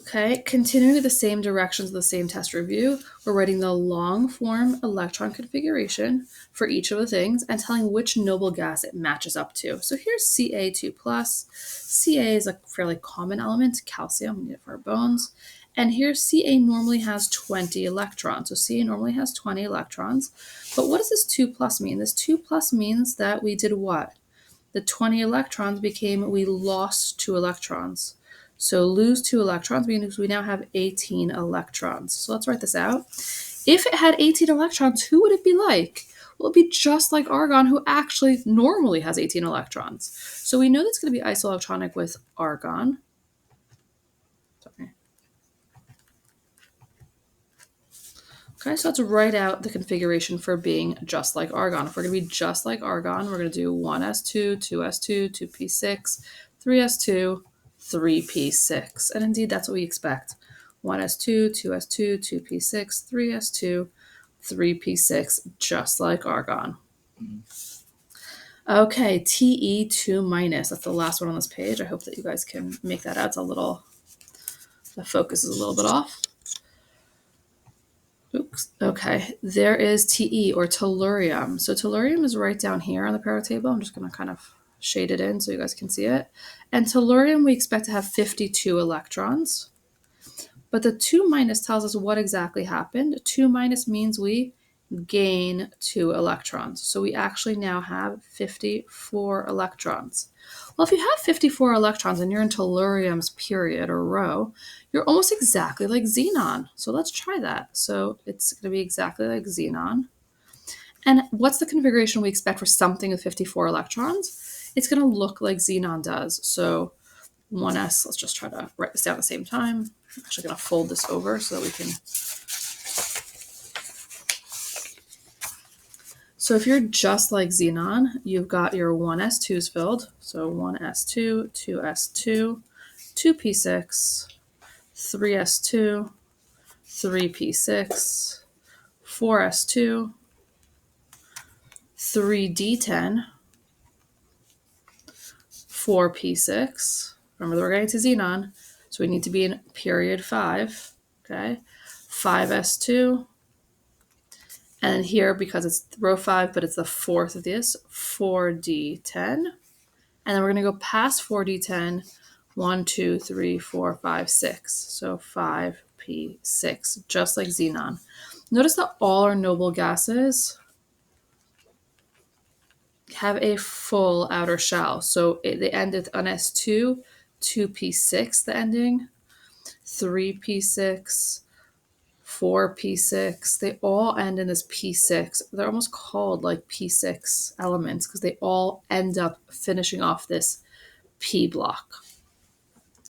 Okay, continuing the same directions of the same test review, we're writing the long form electron configuration for each of the things and telling which noble gas it matches up to. So here's Ca2+. Ca is a fairly common element, calcium, we need it for our bones. And here Ca normally has 20 electrons. So Ca normally has 20 electrons. But what does this 2+ mean? This 2+ means that we did what? The 20 electrons became we lost 2 electrons. So lose 2 electrons means we now have 18 electrons. So let's write this out. If it had 18 electrons, who would it be like? Well, it'd be just like argon, who actually normally has 18 electrons. So we know that's going to be isoelectronic with argon. Sorry. Okay, so let's write out the configuration for being just like argon. If we're going to be just like argon, we're going to do 1s2, 2s2, 2p6, 3s2, 3p6. And indeed, that's what we expect. 1s2, 2s2, 2p6, 3s2, 3p6, just like argon. Okay, Te2-. That's the last one on this page. I hope that you guys can make that out. It's a little, the focus is a little bit off. Oops. Okay, there is Te, or tellurium. So tellurium is right down here on the periodic table. I'm just going to kind of shade it in so you guys can see it. And tellurium, we expect to have 52 electrons. But the 2- tells us what exactly happened. 2- means we gain 2 electrons. So we actually now have 54 electrons. Well, if you have 54 electrons and you're in tellurium's period or row, you're almost exactly like xenon. So let's try that. So it's going to be exactly like xenon. And what's the configuration we expect for something with 54 electrons? It's going to look like xenon does. So 1s, let's just try to write this down at the same time. I'm actually going to fold this over so that we can. So if you're just like xenon, you've got your 1s2s filled. So 1s2, 2s2, 2p6, 3s2, 3p6, 4s2, 3d10, 4p6. Remember that we're getting to xenon, so we need to be in period 5. Okay, 5s2. And then here, because it's row 5, but it's the fourth of this, 4d10. And then we're going to go past 4d10, 1, 2, 3, 4, 5, 6. So 5p6, just like xenon. Notice that all our noble gases have a full outer shell. So they end with an S2, 2p6, the ending, 3p6, 4p6, they all end in this p6. They're almost called like p6 elements because they all end up finishing off this p block.